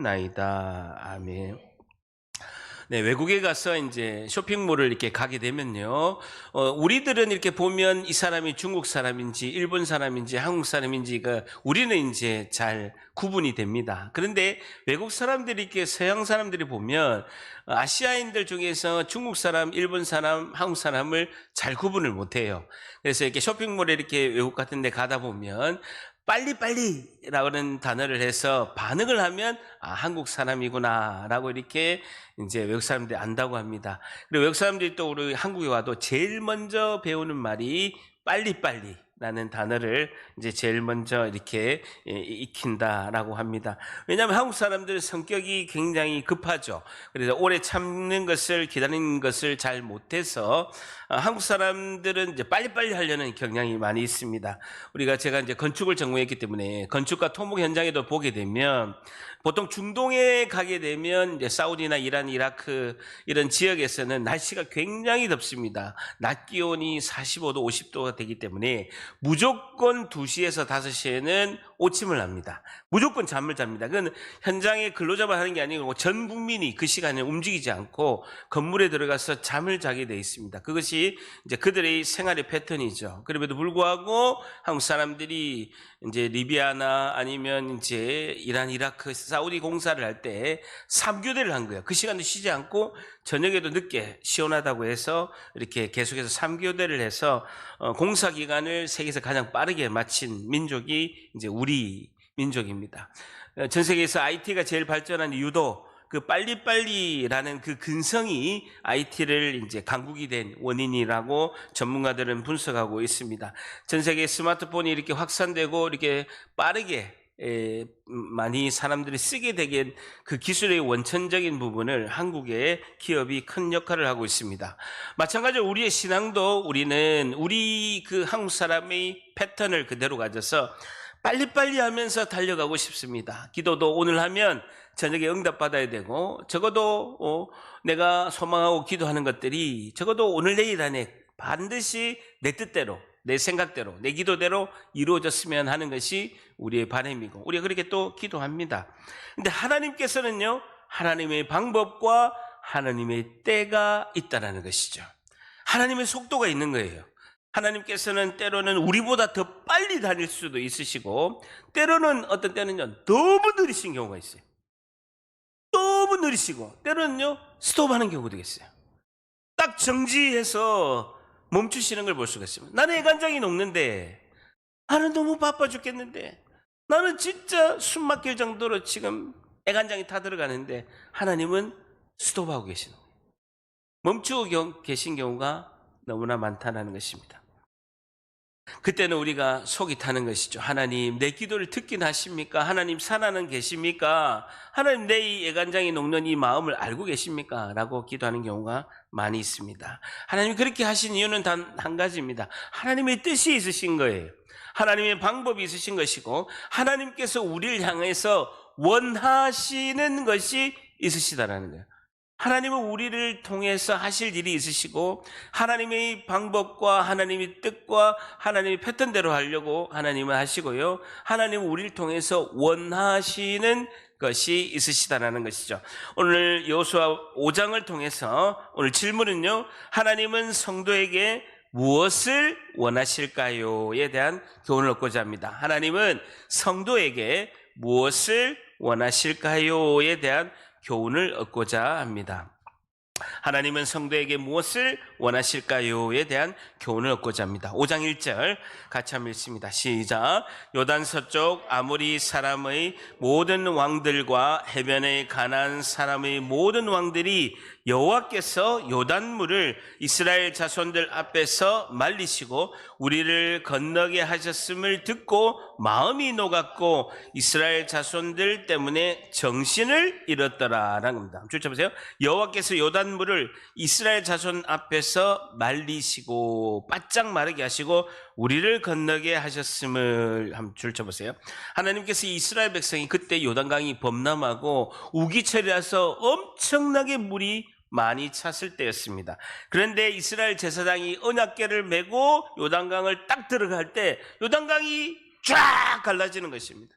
기도하옵나이다. 아멘. 네, 외국에 가서 이제 쇼핑몰을 이렇게 가게 되면요. 우리들은 이렇게 보면 이 사람이 중국 사람인지, 일본 사람인지, 한국 사람인지가 우리는 이제 잘 구분이 됩니다. 그런데 외국 사람들이 이렇게 서양 사람들이 보면 아시아인들 중에서 중국 사람, 일본 사람, 한국 사람을 잘 구분을 못 해요. 그래서 이렇게 쇼핑몰에 이렇게 외국 같은 데 가다 보면 빨리빨리라고 하는 단어를 해서 반응을 하면 한국 사람이구나라고 이렇게 이제 외국 사람들이 안다고 합니다. 그리고 외국 사람들이 또 우리 한국에 와도 제일 먼저 배우는 말이 빨리빨리라는 단어를 이제 제일 먼저 이렇게 익힌다라고 합니다. 왜냐하면 한국 사람들은 성격이 굉장히 급하죠. 그래서 오래 참는 것을, 기다리는 것을 잘 못해서 한국 사람들은 이제 빨리빨리 하려는 경향이 많이 있습니다. 제가 이제 건축을 전공했기 때문에 건축과 토목 현장에도 보게 되면 보통 중동에 가게 되면 이제 사우디나 이란, 이라크 이런 지역에서는 날씨가 굉장히 덥습니다. 낮 기온이 45도, 50도가 되기 때문에 무조건 2시에서 5시에는 오침을 합니다. 무조건 잠을 잡니다. 그건 현장에 근로자만 하는 게 아니고 전 국민이 그 시간에 움직이지 않고 건물에 들어가서 잠을 자게 되어 있습니다. 그것이 이제 그들의 생활의 패턴이죠. 그럼에도 불구하고 한국 사람들이 이제 리비아나 아니면 이제 이란, 이라크, 사우디 공사를 할 때 3교대를 한 거예요. 그 시간도 쉬지 않고 저녁에도 늦게 시원하다고 해서 이렇게 계속해서 3교대를 해서 공사 기간을 세계에서 가장 빠르게 마친 민족이 이제 우리 민족입니다. 전 세계에서 IT가 제일 발전한 이유도 그 빨리빨리라는 그 근성이 IT를 이제 강국이 된 원인이라고 전문가들은 분석하고 있습니다. 전 세계 스마트폰이 이렇게 확산되고 이렇게 빠르게 많이 사람들이 쓰게 되게 그 기술의 원천적인 부분을 한국의 기업이 큰 역할을 하고 있습니다. 마찬가지로 우리의 신앙도 우리는 우리 그 한국 사람의 패턴을 그대로 가져서 빨리빨리 하면서 달려가고 싶습니다. 기도도 오늘 하면 저녁에 응답받아야 되고 적어도 내가 소망하고 기도하는 것들이 적어도 오늘 내일 안에 반드시 내 뜻대로, 내 생각대로, 내 기도대로 이루어졌으면 하는 것이 우리의 바람이고 우리가 그렇게 또 기도합니다. 근데 하나님께서는요, 하나님의 방법과 하나님의 때가 있다는 것이죠. 하나님의 속도가 있는 거예요. 하나님께서는 때로는 우리보다 더 빨리 다닐 수도 있으시고 때로는 어떤 때는요 너무 느리신 경우가 있어요. 너무 느리시고 때로는요 스톱하는 경우도 있어요. 딱 정지해서 멈추시는 걸 볼 수가 있습니다. 나는 애간장이 녹는데, 나는 너무 바빠 죽겠는데, 나는 진짜 숨 막힐 정도로 지금 애간장이 타 들어가는데 하나님은 스톱하고 계시는 거예요. 멈추고 계신 경우가 너무나 많다는 것입니다. 그때는 우리가 속이 타는 것이죠. 하나님, 내 기도를 듣긴 하십니까? 하나님, 살아는 계십니까? 하나님, 내 이 애간장이 녹는 이 마음을 알고 계십니까? 라고 기도하는 경우가 많이 있습니다. 하나님이 그렇게 하신 이유는 단 한 가지입니다. 하나님의 뜻이 있으신 거예요. 하나님의 방법이 있으신 것이고 하나님께서 우리를 향해서 원하시는 것이 있으시다라는 거예요. 하나님은 우리를 통해서 하실 일이 있으시고 하나님의 방법과 하나님의 뜻과 하나님의 패턴대로 하려고 하나님은 하시고요, 하나님은 우리를 통해서 원하시는 것이 있으시다라는 것이죠. 오늘 여호수아 5장을 통해서 오늘 질문은요, 하나님은 성도에게 무엇을 원하실까요?에 대한 교훈을 얻고자 합니다. 하나님은 성도에게 무엇을 원하실까요?에 대한 교훈을 얻고자 합니다. 하나님은 성도에게 무엇을 원하실까요?에 대한 교훈을 얻고자 합니다. 5장 1절 같이 한번 읽습니다. 시작. 요단 서쪽 아모리 사람의 모든 왕들과 해변의 가나안 사람의 모든 왕들이 여호와께서 요단물을 이스라엘 자손들 앞에서 말리시고 우리를 건너게 하셨음을 듣고 마음이 녹았고 이스라엘 자손들 때문에 정신을 잃었더라라는 겁니다. 줄 쳐보세요. 여호와께서 요단물을 이스라엘 자손 앞에서 말리시고 바짝 마르게 하시고 우리를 건너게 하셨음을 한번 줄 쳐보세요. 하나님께서 이스라엘 백성이 그때 요단강이 범람하고 우기철이라서 엄청나게 물이 많이 찼을 때였습니다. 그런데 이스라엘 제사장이 언약궤를 메고 요단강을 딱 들어갈 때 요단강이 쫙 갈라지는 것입니다.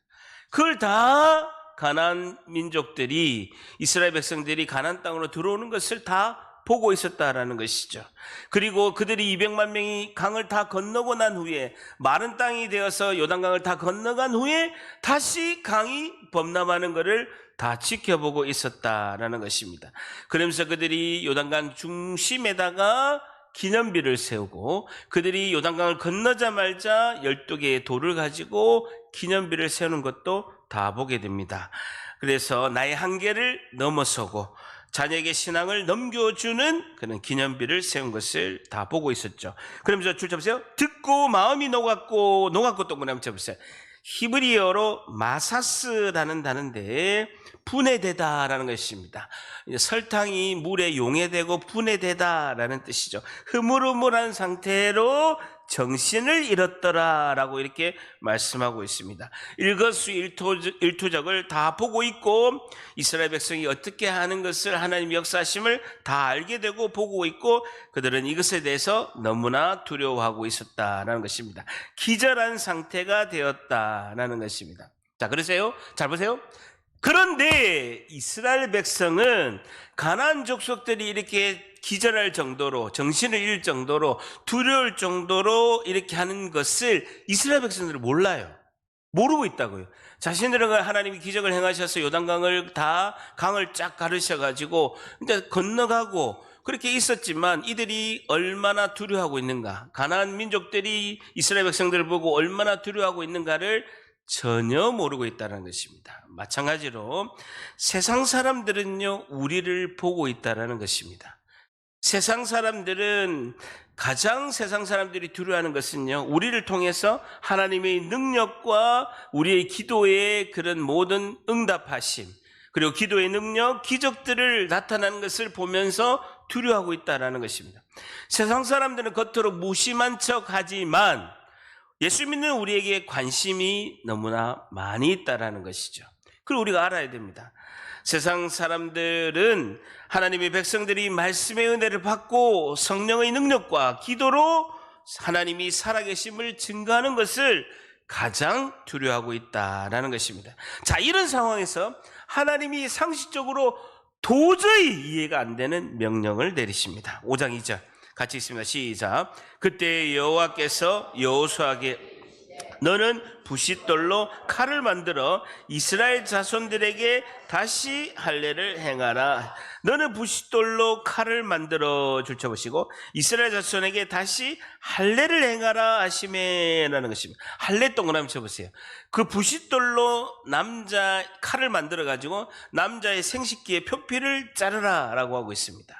그걸 다 가나안 민족들이, 이스라엘 백성들이 가나안 땅으로 들어오는 것을 다 보고 있었다라는 것이죠. 그리고 그들이 200만 명이 강을 다 건너고 난 후에, 마른 땅이 되어서 요단강을 다 건너간 후에 다시 강이 범람하는 것을 다 지켜보고 있었다라는 것입니다. 그러면서 그들이 요단강 중심에다가 기념비를 세우고, 그들이 요단강을 건너자마자 12개의 돌을 가지고 기념비를 세우는 것도 다 보게 됩니다. 그래서 나의 한계를 넘어서고 자녀에게 신앙을 넘겨주는 그런 기념비를 세운 것을 다 보고 있었죠. 그러면서 줄 쳐보세요. 듣고 마음이 녹았고, 녹았고 또 뭐냐면 쳐보세요. 히브리어로 마사스라는 단어인데 분해되다라는 것입니다. 설탕이 물에 용해되고 분해되다라는 뜻이죠. 흐물흐물한 상태로 정신을 잃었더라라고 이렇게 말씀하고 있습니다. 일거수일투족을 다 보고 있고, 이스라엘 백성이 어떻게 하는 것을, 하나님의 역사하심을 다 알게 되고 보고 있고, 그들은 이것에 대해서 너무나 두려워하고 있었다라는 것입니다. 기절한 상태가 되었다라는 것입니다. 자, 그러세요? 잘 보세요. 그런데 이스라엘 백성은 가나안 족속들이 이렇게 기절할 정도로, 정신을 잃을 정도로, 두려울 정도로 이렇게 하는 것을 이스라엘 백성들은 몰라요. 모르고 있다고요. 자신들은 하나님이 기적을 행하셔서 요단강을 다, 강을 쫙 가르셔가지고 이제 건너가고 그렇게 있었지만, 이들이 얼마나 두려워하고 있는가, 가나안 민족들이 이스라엘 백성들을 보고 얼마나 두려워하고 있는가를 전혀 모르고 있다는 것입니다. 마찬가지로 세상 사람들은요, 우리를 보고 있다는 것입니다. 세상 사람들은, 가장 세상 사람들이 두려워하는 것은요, 우리를 통해서 하나님의 능력과 우리의 기도의 그런 모든 응답하심, 그리고 기도의 능력, 기적들을 나타나는 것을 보면서 두려워하고 있다는 것입니다. 세상 사람들은 겉으로 무심한 척하지만 예수 믿는 우리에게 관심이 너무나 많이 있다는 것이죠. 그걸 우리가 알아야 됩니다. 세상 사람들은 하나님의 백성들이 말씀의 은혜를 받고 성령의 능력과 기도로 하나님이 살아계심을 증거하는 것을 가장 두려워하고 있다는 것입니다. 자, 이런 상황에서 하나님이 상식적으로 도저히 이해가 안 되는 명령을 내리십니다. 5장 2절 같이 있습니다. 시작. 그때 여호와께서 여호수아에게 너는 부싯돌로 칼을 만들어 이스라엘 자손들에게 다시 할례를 행하라. 너는 부싯돌로 칼을 만들어 줄쳐보시고 이스라엘 자손에게 다시 할례를 행하라 하시매라는 것입니다. 할례 동그라미 쳐보세요. 그 부싯돌로 남자 칼을 만들어 가지고 남자의 생식기의 표피를 자르라 라고 하고 있습니다.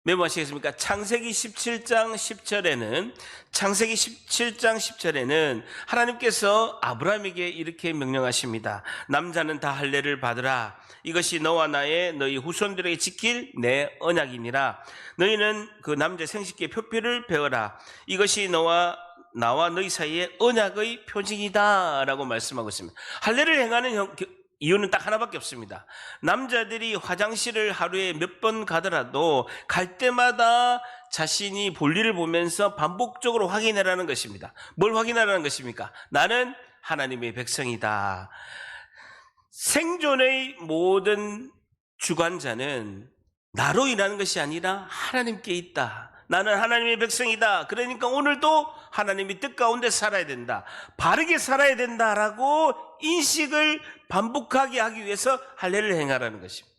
메모하시겠습니까? 창세기 17장 10절에는 하나님께서 아브라함에게 이렇게 명령하십니다. 남자는 다 할례를 받으라. 이것이 너와 나의 너희 후손들에게 지킬 내 언약이니라. 너희는 그 남자 생식기의 표피를 베어라. 이것이 나와 너희 사이의 언약의 표징이다 라고 말씀하고 있습니다. 할례를 행하는 이유는 딱 하나밖에 없습니다. 남자들이 화장실을 하루에 몇 번 가더라도 갈 때마다 자신이 볼일을 보면서 반복적으로 확인하라는 것입니다. 뭘 확인하라는 것입니까? 나는 하나님의 백성이다. 생존의 모든 주관자는 나로 일하는 것이 아니라 하나님께 있다. 나는 하나님의 백성이다. 그러니까 오늘도 하나님의 뜻 가운데 살아야 된다. 바르게 살아야 된다라고 인식을 반복하게 하기 위해서 할례를 행하라는 것입니다.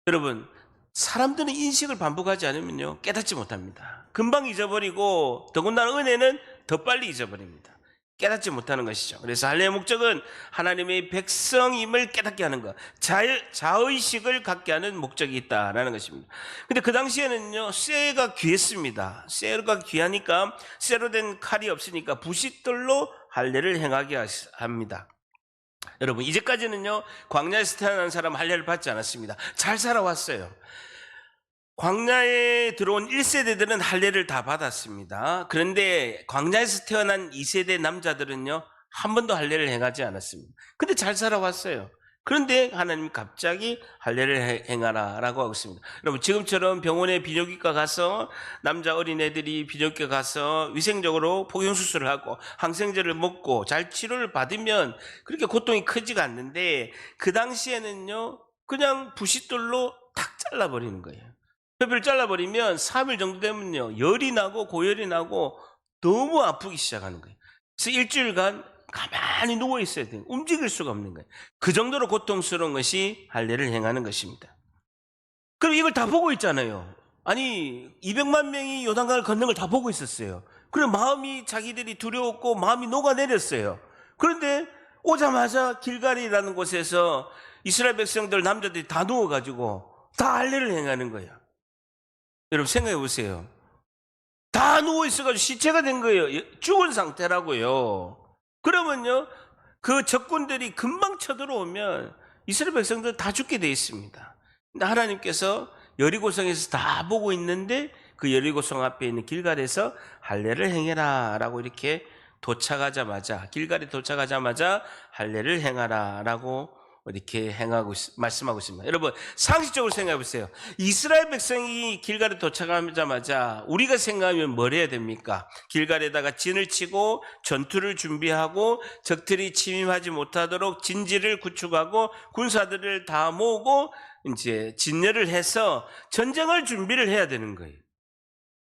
여러분, 사람들은 인식을 반복하지 않으면요, 깨닫지 못합니다. 금방 잊어버리고 더군다나 은혜는 더 빨리 잊어버립니다. 깨닫지 못하는 것이죠. 그래서 할례의 목적은 하나님의 백성임을 깨닫게 하는 것, 자의식을 갖게 하는 목적이 있다라는 것입니다. 근데 그 당시에는요, 쇠가 귀했습니다. 쇠가 귀하니까 쇠로 된 칼이 없으니까 부싯돌로 할례를 행하게 합니다. 여러분, 이제까지는요, 광야에서 태어난 사람 할례를 받지 않았습니다. 잘 살아왔어요. 광야에 들어온 1세대들은 할례를 다 받았습니다. 그런데 광야에서 태어난 2세대 남자들은요, 한 번도 할례를 행하지 않았습니다. 근데 잘 살아왔어요. 그런데 하나님 갑자기 할례를 행하라 라고 하고 있습니다. 여러분, 지금처럼 병원에 비뇨기과 가서 남자 어린애들이 비뇨기과 가서 위생적으로 포경수술을 하고 항생제를 먹고 잘 치료를 받으면 그렇게 고통이 크지가 않는데, 그 당시에는요 그냥 부싯돌로 탁 잘라버리는 거예요. 뼈를 잘라버리면 3일 정도 되면요 열이 나고 고열이 나고 너무 아프기 시작하는 거예요. 그래서 일주일간 가만히 누워 있어야 돼요. 움직일 수가 없는 거예요. 그 정도로 고통스러운 것이 할례를 행하는 것입니다. 그럼 이걸 다 보고 있잖아요. 아니 200만 명이 요단강을 걷는 걸 다 보고 있었어요. 그럼 마음이, 자기들이 두려웠고 마음이 녹아내렸어요. 그런데 오자마자 길갈이라는 곳에서 이스라엘 백성들, 남자들이 다 누워가지고 다 할례를 행하는 거예요. 여러분 생각해 보세요. 다 누워 있어가지고 시체가 된 거예요. 죽은 상태라고요. 그러면요 그 적군들이 금방 쳐들어오면 이스라엘 백성들 다 죽게 돼 있습니다. 근데 하나님께서 여리고성에서 다 보고 있는데 그 여리고성 앞에 있는 길갈에서 할례를 행해라 라고 이렇게 길갈에 도착하자마자 할례를 행하라 라고 이렇게 말씀하고 있습니다. 여러분 상식적으로 생각해 보세요. 이스라엘 백성이 길갈에 도착하자마자 우리가 생각하면 뭘 해야 됩니까? 길갈에다가 진을 치고 전투를 준비하고 적들이 침입하지 못하도록 진지를 구축하고 군사들을 다 모으고 이제 진열을 해서 전쟁을 준비를 해야 되는 거예요.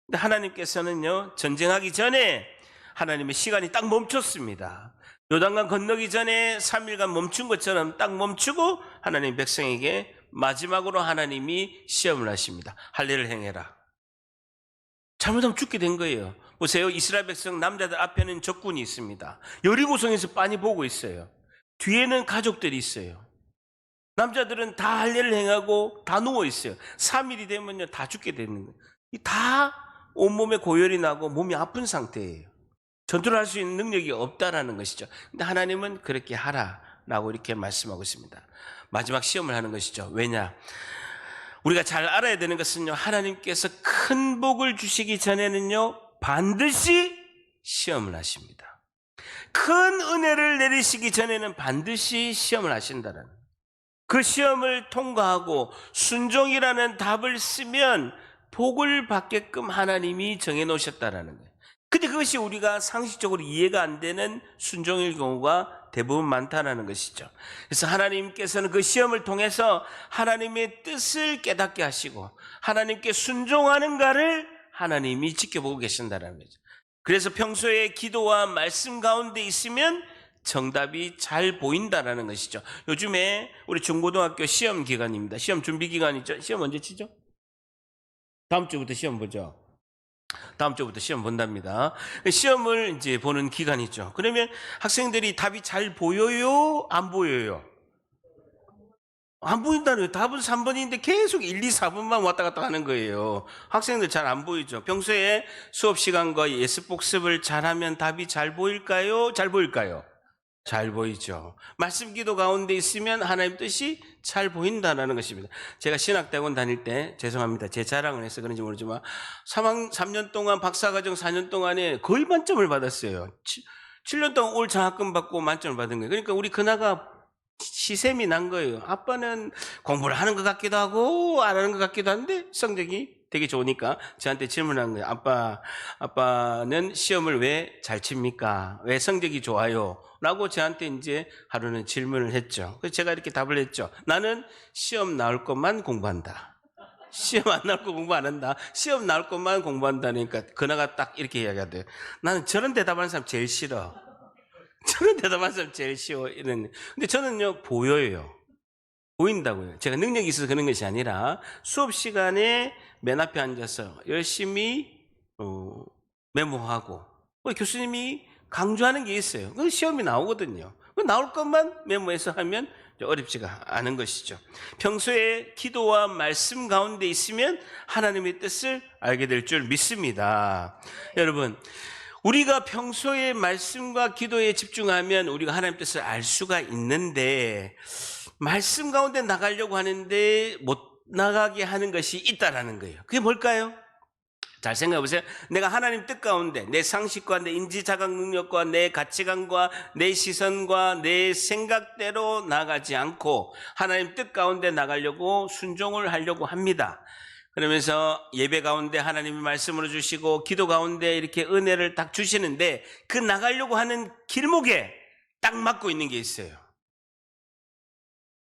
근데 하나님께서는요 전쟁하기 전에 하나님의 시간이 딱 멈췄습니다. 요단강 건너기 전에 3일간 멈춘 것처럼 딱 멈추고 하나님 백성에게 마지막으로 하나님이 시험을 하십니다. 할례를 행해라. 잘못하면 죽게 된 거예요. 보세요. 이스라엘 백성 남자들 앞에는 적군이 있습니다. 여리고성에서 빤히 보고 있어요. 뒤에는 가족들이 있어요. 남자들은 다 할례를 행하고 다 누워 있어요. 3일이 되면요 다 죽게 되는 거예요. 다 온몸에 고열이 나고 몸이 아픈 상태예요. 전투를 할 수 있는 능력이 없다라는 것이죠. 근데 하나님은 그렇게 하라라고 이렇게 말씀하고 있습니다. 마지막 시험을 하는 것이죠. 왜냐? 우리가 잘 알아야 되는 것은요, 하나님께서 큰 복을 주시기 전에는요 반드시 시험을 하십니다. 큰 은혜를 내리시기 전에는 반드시 시험을 하신다는, 그 시험을 통과하고 순종이라는 답을 쓰면 복을 받게끔 하나님이 정해놓으셨다라는 거예요. 근데 그것이 우리가 상식적으로 이해가 안 되는 순종일 경우가 대부분 많다는 것이죠. 그래서 하나님께서는 그 시험을 통해서 하나님의 뜻을 깨닫게 하시고 하나님께 순종하는가를 하나님이 지켜보고 계신다는 거죠. 그래서 평소에 기도와 말씀 가운데 있으면 정답이 잘 보인다는 것이죠. 요즘에 우리 중고등학교 시험 기간입니다. 시험 준비 기간이죠. 시험 언제 치죠? 다음 주부터 시험 보죠. 다음 주부터 시험 본답니다. 시험을 이제 보는 기간이죠. 그러면 학생들이 답이 잘 보여요? 안 보여요? 안 보인다는 거예요. 답은 3번인데 계속 1, 2, 4번만 왔다 갔다 하는 거예요. 학생들 잘 안 보이죠. 평소에 수업 시간과 예습복습을 잘하면 답이 잘 보일까요? 잘 보일까요? 잘 보이죠. 말씀 기도 가운데 있으면 하나님 뜻이 잘 보인다는 것입니다. 제가 신학대학원 다닐 때, 죄송합니다, 제 자랑을 해서 그런지 모르지만 3년 동안 박사과정 4년 동안에 거의 만점을 받았어요. 7년 동안 올 장학금 받고 만점을 받은 거예요. 그러니까 우리 큰아가 시샘이 난 거예요. 아빠는 공부를 하는 것 같기도 하고 안 하는 것 같기도 한데 성적이 되게 좋으니까 저한테 질문한 거예요. 아빠는 시험을 왜 잘 칩니까? 왜 성적이 좋아요? 라고 저한테 이제 하루는 질문을 했죠. 그래서 제가 이렇게 답을 했죠. 나는 시험 나올 것만 공부한다. 시험 안 나올 거 공부 안 한다. 시험 나올 것만 공부한다니까 그나가 딱 이렇게 이야기하대요. 나는 저런 대답하는 사람 제일 싫어. 저런 대답하는 사람 제일 싫어. 이런. 근데 저는요 보여요. 보인다고요. 제가 능력이 있어서 그런 것이 아니라 수업 시간에 맨 앞에 앉아서 열심히 메모하고 교수님이 강조하는 게 있어요. 그 시험이 나오거든요. 나올 것만 메모해서 하면 어렵지가 않은 것이죠. 평소에 기도와 말씀 가운데 있으면 하나님의 뜻을 알게 될 줄 믿습니다. 여러분, 우리가 평소에 말씀과 기도에 집중하면 우리가 하나님의 뜻을 알 수가 있는데 말씀 가운데 나가려고 하는데 못 나가게 하는 것이 있다라는 거예요. 그게 뭘까요? 잘 생각해 보세요. 내가 하나님 뜻 가운데 내 상식과 내 인지 자각 능력과 내 가치관과 내 시선과 내 생각대로 나가지 않고 하나님 뜻 가운데 나가려고 순종을 하려고 합니다. 그러면서 예배 가운데 하나님이 말씀으로 주시고 기도 가운데 이렇게 은혜를 딱 주시는데 그 나가려고 하는 길목에 딱 막고 있는 게 있어요.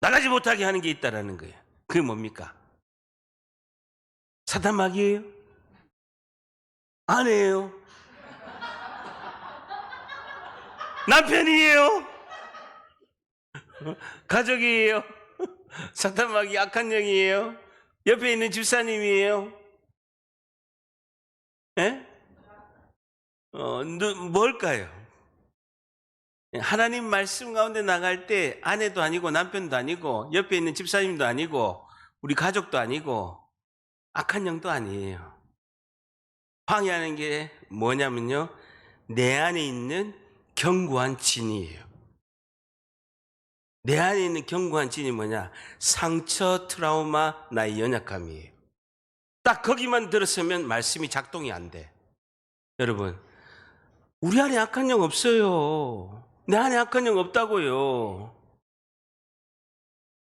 나가지 못하게 하는 게 있다라는 거예요. 그게 뭡니까? 사탄 마귀예요? 아내예요? 남편이에요? 가족이에요? 사탄 마귀 악한 영이에요? 옆에 있는 집사님이에요? 예? 뭘까요? 하나님 말씀 가운데 나갈 때 아내도 아니고 남편도 아니고 옆에 있는 집사님도 아니고 우리 가족도 아니고 악한 영도 아니에요. 방해하는 게 뭐냐면요, 내 안에 있는 견고한 진이에요. 내 안에 있는 견고한 진이 뭐냐? 상처, 트라우마, 나의 연약함이에요. 딱 거기만 들었으면 말씀이 작동이 안 돼. 여러분, 우리 안에 악한 영 없어요. 내 안에 악한 영 없다고요.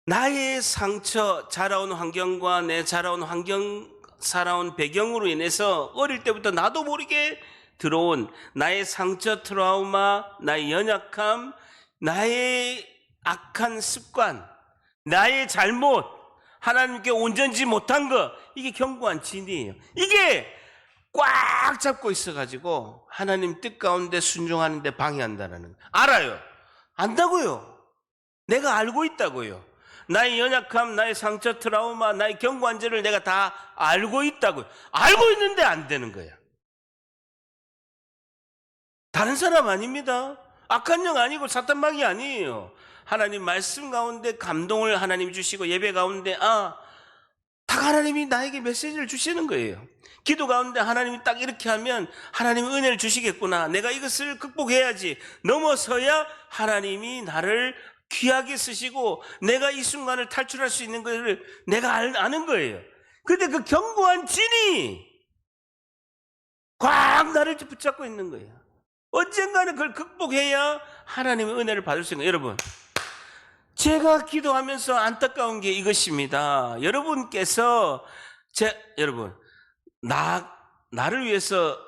나의 상처, 자라온 환경과 내 자라온 환경, 살아온 배경으로 인해서 어릴 때부터 나도 모르게 들어온 나의 상처, 트라우마, 나의 연약함, 나의 악한 습관, 나의 잘못, 하나님께 온전지 못한 것, 이게 견고한 진이에요. 이게 꽉 잡고 있어가지고 하나님 뜻 가운데 순종하는데 방해한다는 거 알아요. 안다고요. 내가 알고 있다고요. 나의 연약함, 나의 상처, 트라우마, 나의 견고한 죄를 내가 다 알고 있다고요. 알고 있는데 안 되는 거야. 다른 사람 아닙니다. 악한 영 아니고 사탄마귀 아니에요. 하나님 말씀 가운데 감동을 하나님이 주시고 예배 가운데 다 하나님이 나에게 메시지를 주시는 거예요. 기도 가운데 하나님이 딱 이렇게 하면 하나님이 은혜를 주시겠구나. 내가 이것을 극복해야지. 넘어서야 하나님이 나를 귀하게 쓰시고 내가 이 순간을 탈출할 수 있는 것을 내가 아는 거예요. 근데 그 견고한 진이 꽉 나를 붙잡고 있는 거예요. 언젠가는 그걸 극복해야 하나님의 은혜를 받을 수 있는 거예요. 여러분, 제가 기도하면서 안타까운 게 이것입니다. 여러분께서 여러분, 나를 위해서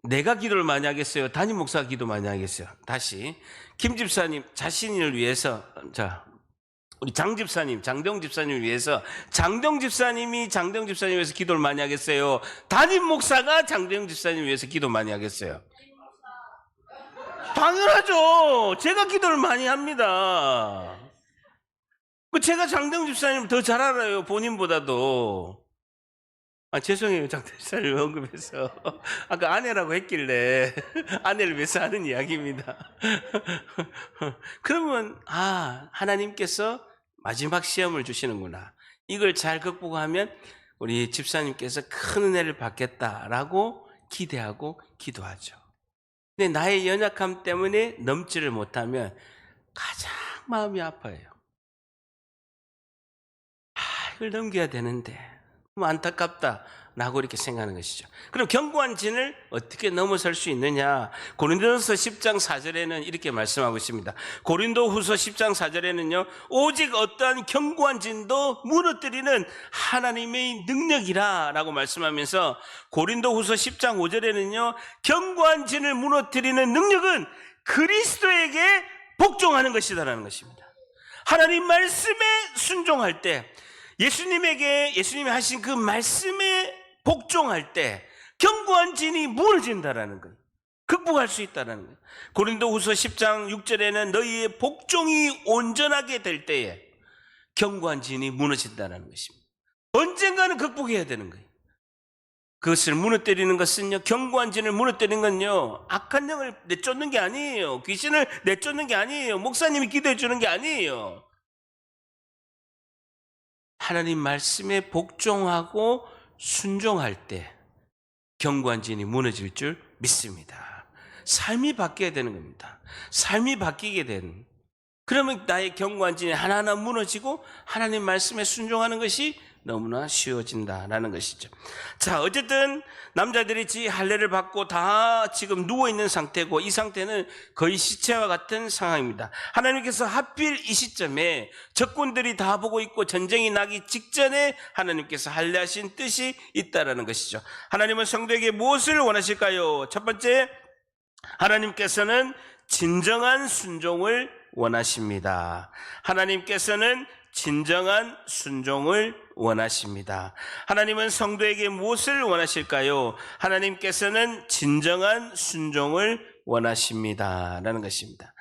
내가 기도를 많이 하겠어요? 담임 목사가 기도 많이 하겠어요? 다시 김 집사님 자신을 위해서, 우리 장 집사님, 장대웅 집사님을 위해서 장대웅 집사님이 장대웅 집사님 위해서 기도를 많이 하겠어요? 담임 목사가 장대웅 집사님 위해서 기도 많이 하겠어요? 당연하죠. 제가 기도를 많이 합니다. 제가 장대웅 집사님 더 잘 알아요, 본인보다도. 죄송해요, 장대웅 집사님 언급해서. 아까 아내라고 했길래 아내를 위해서 하는 이야기입니다. 그러면 하나님께서 마지막 시험을 주시는구나. 이걸 잘 극복하면 우리 집사님께서 큰 은혜를 받겠다라고 기대하고 기도하죠. 근데 나의 연약함 때문에 넘지를 못하면 가장 마음이 아파요. 이걸 넘겨야 되는데 너무 안타깝다라고 이렇게 생각하는 것이죠. 그럼 견고한 진을 어떻게 넘어설 수 있느냐? 고린도후서 10장 4절에는 이렇게 말씀하고 있습니다. 고린도후서 10장 4절에는요, 오직 어떠한 견고한 진도 무너뜨리는 하나님의 능력이라 라고 말씀하면서, 고린도후서 10장 5절에는요, 견고한 진을 무너뜨리는 능력은 그리스도에게 복종하는 것이다라는 것입니다. 하나님 말씀에 순종할 때, 예수님이 하신 그 말씀에 복종할 때 견고한 진이 무너진다라는 거예요. 극복할 수 있다라는 거예요. 고린도후서 10장 6절에는 너희의 복종이 온전하게 될 때에 견고한 진이 무너진다라는 것입니다. 언젠가는 극복해야 되는 거예요. 그것을 무너뜨리는 것은요, 견고한 진을 무너뜨리는 건요, 악한 영을 내쫓는 게 아니에요. 귀신을 내쫓는 게 아니에요. 목사님이 기도해 주는 게 아니에요. 하나님 말씀에 복종하고 순종할 때 견고한 진이 무너질 줄 믿습니다. 삶이 바뀌어야 되는 겁니다. 삶이 바뀌게 되는, 그러면 나의 견고한 진이 하나하나 무너지고 하나님 말씀에 순종하는 것이 너무나 쉬워진다라는 것이죠. 자, 어쨌든 남자들이 할례를 받고 다 지금 누워있는 상태고, 이 상태는 거의 시체와 같은 상황입니다. 하나님께서 하필 이 시점에 적군들이 다 보고 있고 전쟁이 나기 직전에 하나님께서 할례하신 뜻이 있다라는 것이죠. 하나님은 성도에게 무엇을 원하실까요? 첫 번째, 하나님께서는 진정한 순종을 원하십니다. 하나님께서는 진정한 순종을 원하십니다. 하나님은 성도에게 무엇을 원하실까요? 하나님께서는 진정한 순종을 원하십니다. 라는 것입니다.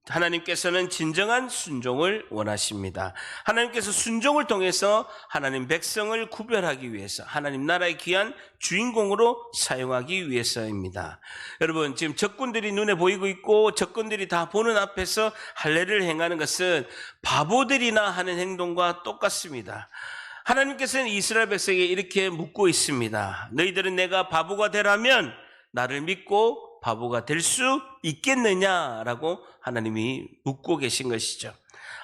하나님께서는 진정한 순종을 원하십니다. 하나님께서 순종을 통해서 하나님 백성을 구별하기 위해서, 하나님 나라의 귀한 주인공으로 사용하기 위해서입니다. 여러분, 지금 적군들이 눈에 보이고 있고 적군들이 다 보는 앞에서 할례를 행하는 것은 바보들이나 하는 행동과 똑같습니다. 하나님께서는 이스라엘 백성에게 이렇게 묻고 있습니다. 너희들은 내가 바보가 되라면 나를 믿고 바보가 될 수 있겠느냐라고 하나님이 묻고 계신 것이죠.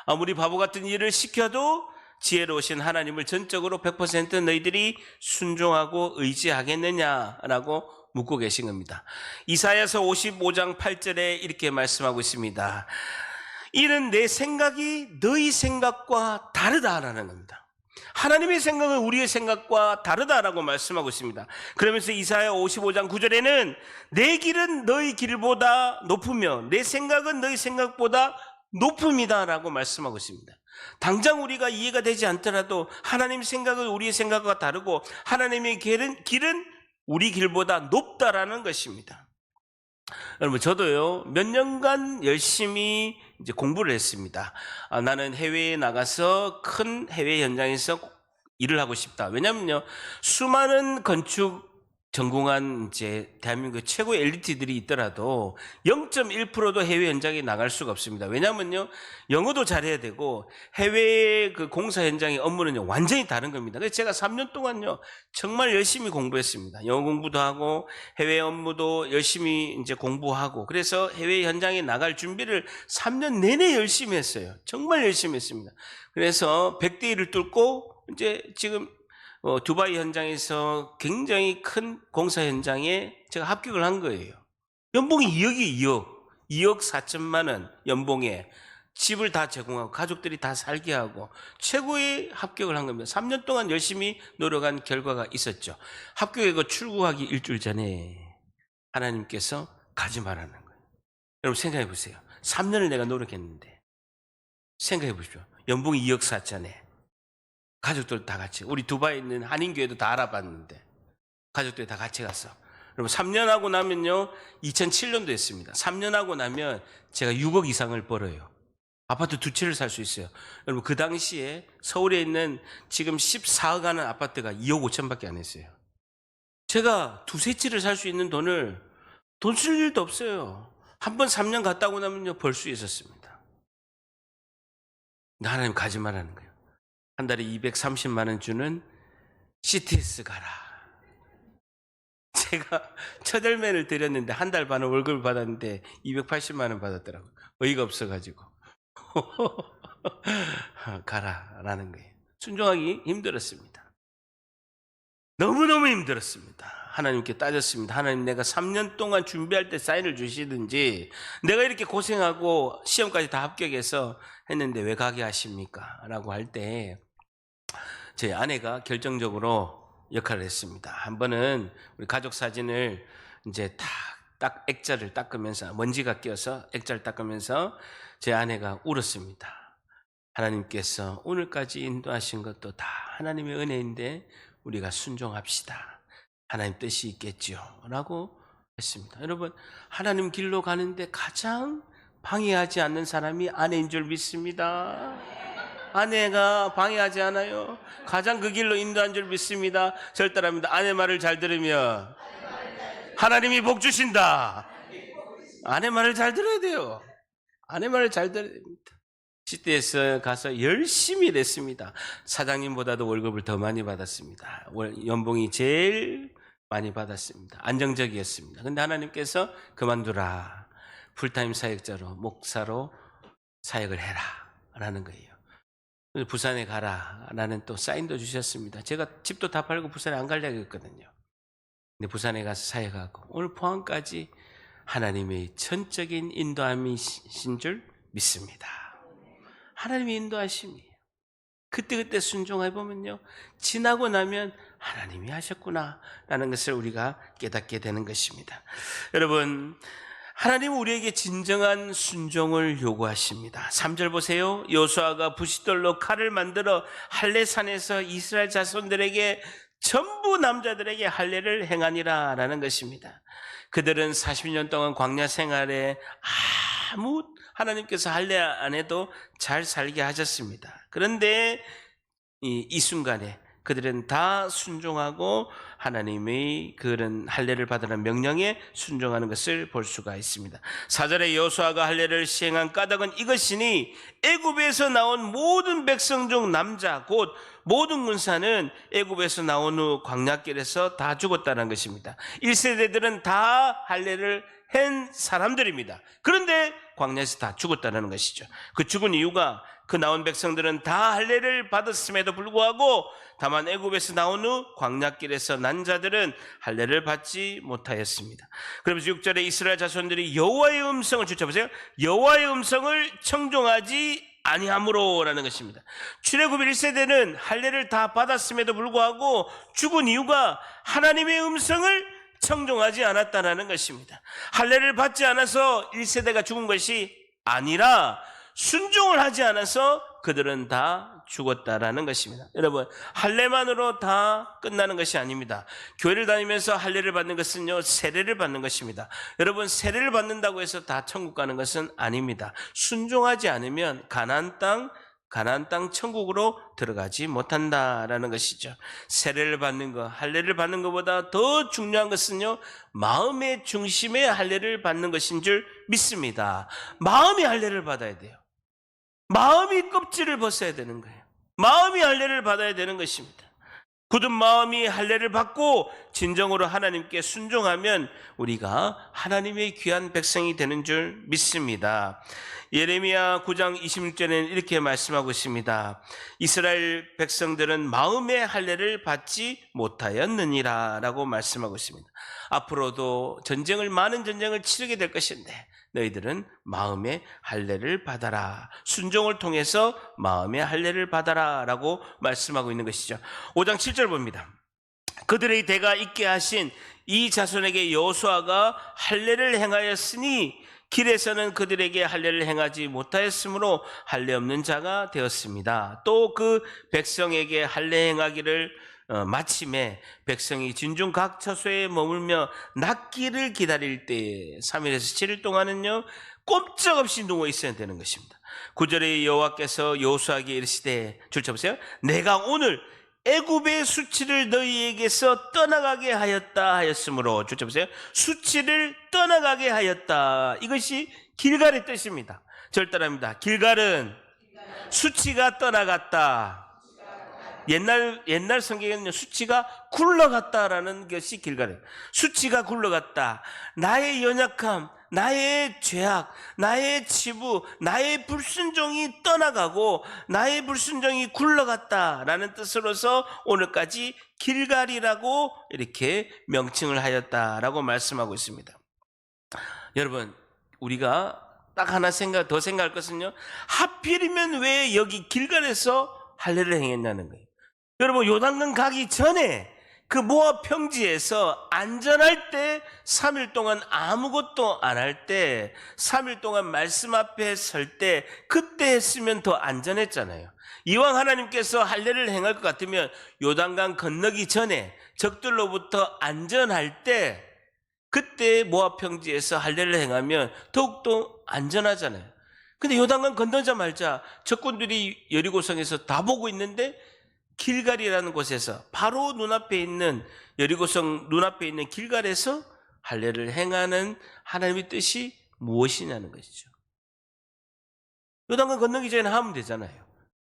아무리 바보 같은 일을 시켜도 지혜로우신 하나님을 전적으로 100% 너희들이 순종하고 의지하겠느냐라고 묻고 계신 겁니다. 이사야서 55장 8절에 이렇게 말씀하고 있습니다. 이는 내 생각이 너희 생각과 다르다라는 겁니다. 하나님의 생각은 우리의 생각과 다르다라고 말씀하고 있습니다. 그러면서 이사야 55장 9절에는 내 길은 너희 길보다 높으며 내 생각은 너희 생각보다 높음이다라고 말씀하고 있습니다. 당장 우리가 이해가 되지 않더라도 하나님 생각은 우리의 생각과 다르고 하나님의 길은 우리 길보다 높다라는 것입니다. 여러분, 저도요, 몇 년간 열심히 이제 공부를 했습니다. 나는 해외에 나가서 큰 해외 현장에서 일을 하고 싶다. 왜냐면요, 수많은 건축 전공한 이제 대한민국 최고의 엘리트들이 있더라도 0.1%도 해외 현장에 나갈 수가 없습니다. 왜냐면요, 영어도 잘해야 되고 해외 그 공사 현장의 업무는 완전히 다른 겁니다. 그래서 제가 3년 동안요, 정말 열심히 공부했습니다. 영어 공부도 하고 해외 업무도 열심히 이제 공부하고, 그래서 해외 현장에 나갈 준비를 3년 내내 열심히 했어요. 정말 열심히 했습니다. 그래서 100대 1을 뚫고 이제 지금 두바이 현장에서 굉장히 큰 공사 현장에 제가 합격을 한 거예요. 연봉이 2억 4천만 원 연봉에 집을 다 제공하고 가족들이 다 살게 하고 최고의 합격을 한 겁니다. 3년 동안 열심히 노력한 결과가 있었죠. 합격하고 출국하기 일주일 전에 하나님께서 가지 말라는 거예요. 여러분, 생각해 보세요. 3년을 내가 노력했는데 생각해 보십시오. 연봉이 2억 4천에 가족들 다 같이, 우리 두바이에 있는 한인교회도 다 알아봤는데 가족들이 다 같이 갔어. 여러분, 3년 하고 나면요, 2007년도 했습니다. 3년 하고 나면 제가 6억 이상을 벌어요. 아파트 2채를 살 수 있어요. 여러분, 그 당시에 서울에 있는 지금 14억 하는 아파트가 2억 5천밖에 안 했어요. 제가 2-3채를 살 수 있는 돈을 돈 쓸 일도 없어요. 한 번 3년 갔다 오고 나면요, 벌 수 있었습니다. 하나님 가지 말라는 거예요. 한 달에 230만 원 주는 CTS 가라. 제가 첫 열매를 드렸는데 한 달 반을 월급을 받았는데 280만 원 받았더라고요. 어이가 없어가지고. 가라라는 거예요. 순종하기 힘들었습니다. 너무너무 힘들었습니다. 하나님께 따졌습니다. 하나님, 내가 3년 동안 준비할 때 사인을 주시든지, 내가 이렇게 고생하고 시험까지 다 합격해서 했는데 왜 가게 하십니까? 라고 할 때 제 아내가 결정적으로 역할을 했습니다. 한 번은 우리 가족 사진을 이제 딱 액자를 닦으면서, 먼지가 껴서 액자를 닦으면서 제 아내가 울었습니다. 하나님께서 오늘까지 인도하신 것도 다 하나님의 은혜인데 우리가 순종합시다. 하나님 뜻이 있겠죠 라고 했습니다. 여러분, 하나님 길로 가는데 가장 방해하지 않는 사람이 아내인 줄 믿습니다. 아내가 방해하지 않아요. 가장 그 길로 인도한 줄 믿습니다. 절대랍니다. 아내 말을 잘 들으면 하나님이 복 주신다. 아내 말을 잘 들어야 돼요. 아내 말을 잘 들어야 됩니다. 시대에서 가서 열심히 일했습니다. 사장님보다도 월급을 더 많이 받았습니다. 연봉이 제일 많이 받았습니다. 안정적이었습니다. 근데 하나님께서 그만두라. 풀타임 사역자로, 목사로 사역을 해라 라는 거예요. 부산에 가라라는 또 사인도 주셨습니다. 제가 집도 다 팔고 부산에 안 가려고 했거든요. 근데 부산에 가서 사역하고 오늘 포항까지 하나님의 전적인 인도함이신 줄 믿습니다. 하나님의 인도하심이에요. 그때그때 순종해 보면요, 지나고 나면 하나님이 하셨구나라는 것을 우리가 깨닫게 되는 것입니다. 여러분, 하나님은 우리에게 진정한 순종을 요구하십니다. 3절 보세요. 여호수아가 부싯돌로 칼을 만들어 할례산에서 이스라엘 자손들에게 전부 남자들에게 할례를 행하니라 라는 것입니다. 그들은 40년 동안 광야 생활에 아무 하나님께서 할례 안 해도 잘 살게 하셨습니다. 그런데 이 순간에 그들은 다 순종하고 하나님의 그런 할례를 받으라는 명령에 순종하는 것을 볼 수가 있습니다. 4절에 여호수아가 할례를 시행한 까닭은 이것이니 애굽에서 나온 모든 백성 중 남자 곧 모든 군사는 애굽에서 나온 후 광야길에서 다 죽었다는 것입니다. 1세대들은 다 할례를 한 사람들입니다. 그런데 광야에서 다 죽었다는 것이죠. 그 죽은 이유가 그 나온 백성들은 다 할례를 받았음에도 불구하고 다만 애굽에서 나온 후 광야길에서 난 자들은 할례를 받지 못하였습니다. 그러면서 6절에 이스라엘 자손들이 여호와의 음성을 주쳐보세요. 여호와의 음성을 청종하지 아니함으로라는 것입니다. 출애굽 1세대는 할례를 다 받았음에도 불구하고 죽은 이유가 하나님의 음성을 청종하지 않았다는 것입니다. 할례를 받지 않아서 1세대가 죽은 것이 아니라 순종을 하지 않아서 그들은 다 죽었다라는 것입니다. 여러분, 할례만으로 다 끝나는 것이 아닙니다. 교회를 다니면서 할례를 받는 것은요, 세례를 받는 것입니다. 여러분, 세례를 받는다고 해서 다 천국 가는 것은 아닙니다. 순종하지 않으면 가나안 땅 천국으로 들어가지 못한다라는 것이죠. 세례를 받는 것, 할례를 받는 것보다 더 중요한 것은요, 마음의 중심에 할례를 받는 것인 줄 믿습니다. 마음이 할례를 받아야 돼요. 마음이 껍질을 벗어야 되는 거예요. 마음이 할례를 받아야 되는 것입니다. 굳은 마음이 할례를 받고 진정으로 하나님께 순종하면 우리가 하나님의 귀한 백성이 되는 줄 믿습니다. 예레미야 9장 26절에는 이렇게 말씀하고 있습니다. 이스라엘 백성들은 마음의 할례를 받지 못하였느니라 라고 말씀하고 있습니다. 앞으로도 많은 전쟁을 치르게 될 것인데 너희들은 마음의 할례를 받아라. 순종을 통해서 마음의 할례를 받아라 라고 말씀하고 있는 것이죠. 5장 7절 봅니다. 그들의 대가 있게 하신 이 자손에게 여호수아가 할례를 행하였으니 길에서는 그들에게 할례를 행하지 못하였으므로 할례 없는 자가 되었습니다. 또 그 백성에게 할례 행하기를 마침에 백성이 진중 각 처소에 머물며 낫기를 기다릴 때 3일에서 7일 동안은요 꼼짝없이 누워 있어야 되는 것입니다. 9절에 여호와께서 여호수아에게 이르시되, 줄쳐보세요. 내가 오늘 애굽의 수치를 너희에게서 떠나가게 하였다 하였으므로, 줄쳐보세요. 수치를 떠나가게 하였다. 이것이 길갈의 뜻입니다. 절단합니다. 길갈은 수치가 떠나갔다. 옛날 성경에는 수치가 굴러갔다라는 것이 길갈이에요. 수치가 굴러갔다. 나의 연약함, 나의 죄악, 나의 치부, 나의 불순종이 떠나가고 나의 불순종이 굴러갔다라는 뜻으로서 오늘까지 길갈이라고 이렇게 명칭을 하였다라고 말씀하고 있습니다. 여러분, 우리가 딱 하나 더 생각할 것은요, 하필이면 왜 여기 길갈에서 할례를 행했냐는 거예요. 여러분, 요단강 가기 전에 그 모압 평지에서 안전할 때 3일 동안 아무것도 안 할 때 3일 동안 말씀 앞에 설 때 그때 했으면 더 안전했잖아요. 이왕 하나님께서 할례를 행할 것 같으면 요단강 건너기 전에 적들로부터 안전할 때 그때 모압 평지에서 할례를 행하면 더욱더 안전하잖아요. 근데 요단강 건너자마자 적군들이 여리고성에서 다 보고 있는데 길갈이라는 곳에서 바로 눈앞에 있는 여리고성 눈앞에 있는 길갈에서 할례를 행하는 하나님의 뜻이 무엇이냐는 것이죠. 요단강 건너기 전에 하면 되잖아요.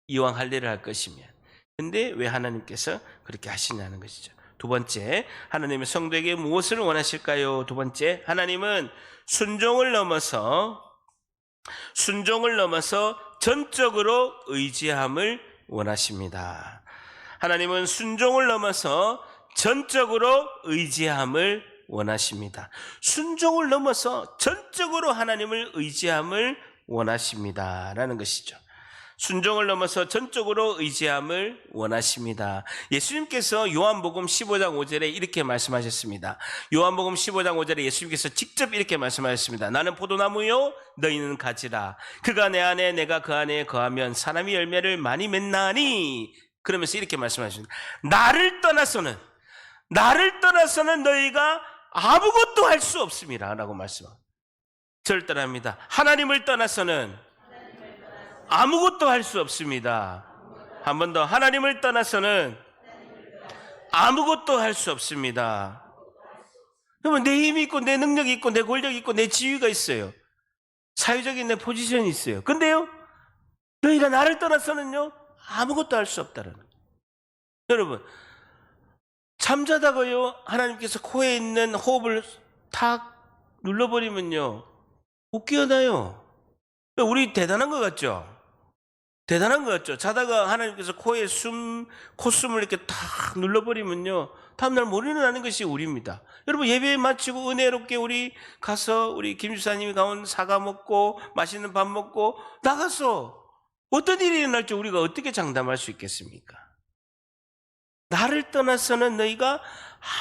이왕 할례를 할 것이면. 근데 왜 하나님께서 그렇게 하시냐는 것이죠. 두 번째, 하나님의 성도에게 무엇을 원하실까요? 두 번째, 하나님은 순종을 넘어서 전적으로 의지함을 원하십니다. 하나님은 순종을 넘어서 전적으로 의지함을 원하십니다. 순종을 넘어서 전적으로 하나님을 의지함을 원하십니다. 라는 것이죠. 순종을 넘어서 전적으로 의지함을 원하십니다. 예수님께서 요한복음 15장 5절에 이렇게 말씀하셨습니다. 요한복음 15장 5절에 예수님께서 직접 이렇게 말씀하셨습니다. 나는 포도나무요 너희는 가지라. 그가 내 안에 내가 그 안에 거하면 사람이 열매를 많이 맺나니. 그러면서 이렇게 말씀하십니다. 나를 떠나서는 너희가 아무것도 할 수 없습니다. 라고 말씀합니다. 저를 떠납니다. 하나님을 떠나서는 아무것도 할 수 없습니다. 한 번 더. 하나님을 떠나서는 아무것도 할 수 없습니다. 그러면 내 힘이 있고 내 능력이 있고 내 권력이 있고 내 지위가 있어요. 사회적인 내 포지션이 있어요. 근데요, 너희가 나를 떠나서는요 아무것도 할 수 없다는 거예요. 여러분, 잠자다가요 하나님께서 코에 있는 호흡을 탁 눌러버리면요 못 깨어나요. 우리 대단한 것 같죠? 대단한 것 같죠? 자다가 하나님께서 코에 콧숨을 이렇게 탁 눌러버리면요 다음날 못 일어나는 것이 우리입니다. 여러분, 예배 마치고 은혜롭게 우리 가서 우리 김 주사님이 가온 사과 먹고 맛있는 밥 먹고 나가서 어떤 일이 일어날지 우리가 어떻게 장담할 수 있겠습니까? 나를 떠나서는 너희가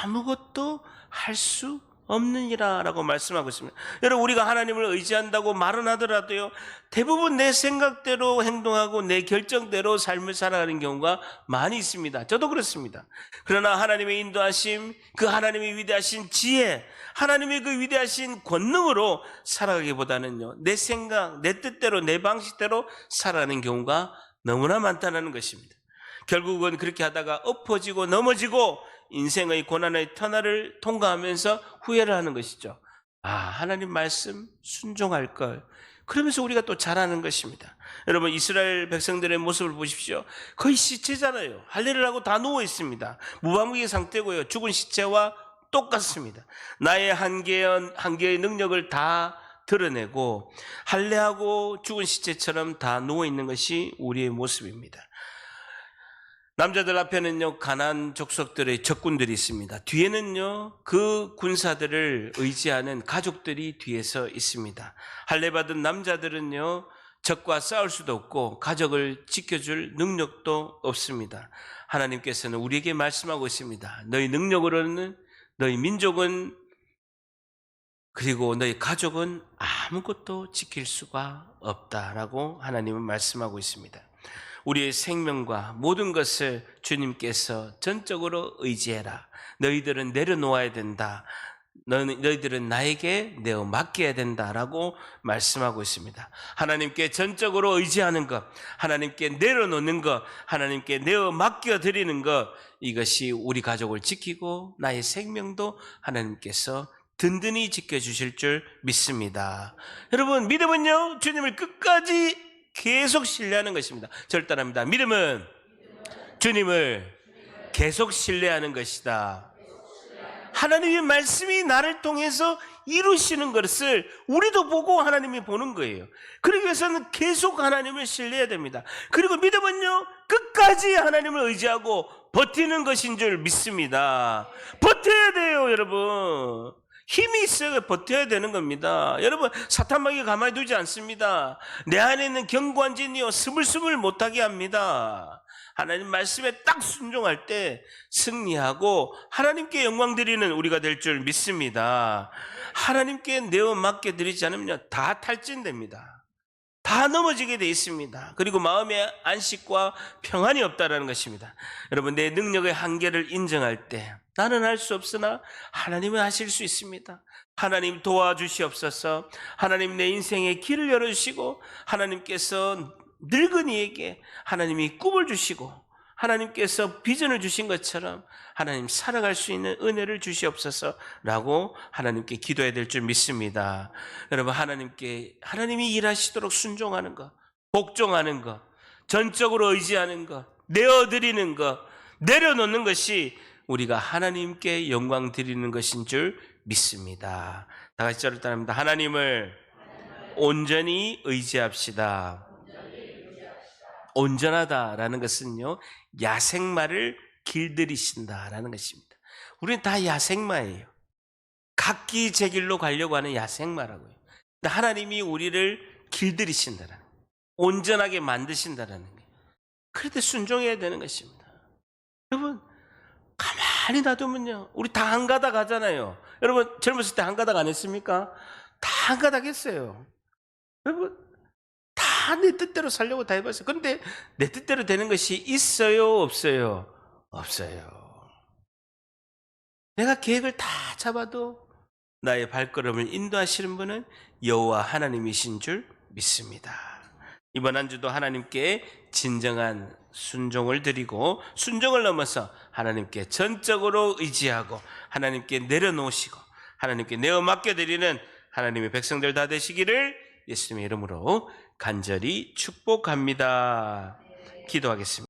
아무것도 할 수 없느니라 라고 말씀하고 있습니다. 여러분, 우리가 하나님을 의지한다고 말은 하더라도요 대부분 내 생각대로 행동하고 내 결정대로 삶을 살아가는 경우가 많이 있습니다. 저도 그렇습니다. 그러나 하나님의 인도하심, 그 하나님의 위대하신 지혜, 하나님의 그 위대하신 권능으로 살아가기보다는요 내 생각, 내 뜻대로, 내 방식대로 살아가는 경우가 너무나 많다는 것입니다. 결국은 그렇게 하다가 엎어지고 넘어지고 인생의 고난의 터널을 통과하면서 후회를 하는 것이죠. 하나님 말씀 순종할 걸. 그러면서 우리가 또 잘하는 것입니다. 여러분, 이스라엘 백성들의 모습을 보십시오. 거의 시체잖아요. 할례를 하고 다 누워 있습니다. 무방비의 상태고요. 죽은 시체와 똑같습니다. 나의 한계의 능력을 다 드러내고 할례하고 죽은 시체처럼 다 누워 있는 것이 우리의 모습입니다. 남자들 앞에는요 가나안 족속들의 적군들이 있습니다. 뒤에는요 그 군사들을 의지하는 가족들이 뒤에서 있습니다. 할례받은 남자들은요 적과 싸울 수도 없고 가족을 지켜줄 능력도 없습니다. 하나님께서는 우리에게 말씀하고 있습니다. 너희 능력으로는 너희 민족은 그리고 너희 가족은 아무것도 지킬 수가 없다라고 하나님은 말씀하고 있습니다. 우리의 생명과 모든 것을 주님께서 전적으로 의지해라. 너희들은 내려놓아야 된다. 너희들은 나에게 내어 맡겨야 된다라고 말씀하고 있습니다. 하나님께 전적으로 의지하는 것, 하나님께 내려놓는 것, 하나님께 내어 맡겨드리는 것, 이것이 우리 가족을 지키고 나의 생명도 하나님께서 든든히 지켜주실 줄 믿습니다. 여러분, 믿음은요 주님을 끝까지 계속 신뢰하는 것입니다. 절단합니다. 믿음은 주님을 계속 신뢰하는 것이다. 하나님의 말씀이 나를 통해서 이루시는 것을 우리도 보고 하나님이 보는 거예요. 그러기 위해서는 계속 하나님을 신뢰해야 됩니다. 그리고 믿음은요 끝까지 하나님을 의지하고 버티는 것인 줄 믿습니다. 버텨야 돼요, 여러분. 힘이 있어야 버텨야 되는 겁니다. 여러분, 사탄마귀가 가만히 두지 않습니다. 내 안에 있는 견고한 진이요 스물스물 못하게 합니다. 하나님 말씀에 딱 순종할 때 승리하고 하나님께 영광 드리는 우리가 될 줄 믿습니다. 하나님께 내어 맡겨드리지 않으면 다 탈진됩니다. 다 넘어지게 돼 있습니다. 그리고 마음의 안식과 평안이 없다라는 것입니다. 여러분, 내 능력의 한계를 인정할 때 나는 할 수 없으나 하나님은 하실 수 있습니다. 하나님 도와주시옵소서. 하나님 내 인생의 길을 열어주시고 하나님께서 늙은이에게 하나님이 꿈을 주시고 하나님께서 비전을 주신 것처럼 하나님 살아갈 수 있는 은혜를 주시옵소서라고 하나님께 기도해야 될 줄 믿습니다. 여러분, 하나님이 일하시도록 순종하는 것, 복종하는 것, 전적으로 의지하는 것, 내어드리는 것, 내려놓는 것이 우리가 하나님께 영광 드리는 것인 줄 믿습니다. 다 같이 저를 따릅니다. 하나님을 온전히 의지합시다. 온전하다라는 것은요, 야생마를 길들이신다라는 것입니다. 우리는 다 야생마예요. 각기 제 길로 가려고 하는 야생마라고요. 근데 하나님이 우리를 길들이신다라는 거예요. 온전하게 만드신다라는 거예요. 그럴 때 순종해야 되는 것입니다. 여러분, 가만히 놔두면요, 우리 다 한 가닥 하잖아요. 여러분, 젊었을 때 한 가닥 안 했습니까? 다 한 가닥 했어요. 여러분, 다 내 뜻대로 살려고 다 해봤어요. 그런데 내 뜻대로 되는 것이 있어요, 없어요? 없어요. 내가 계획을 다 잡아도 나의 발걸음을 인도하시는 분은 여호와 하나님이신 줄 믿습니다. 이번 한 주도 하나님께 진정한 순종을 드리고, 순종을 넘어서 하나님께 전적으로 의지하고 하나님께 내려놓으시고 하나님께 내어 맡겨드리는 하나님의 백성들 다 되시기를 예수님의 이름으로 간절히 축복합니다. 기도하겠습니다.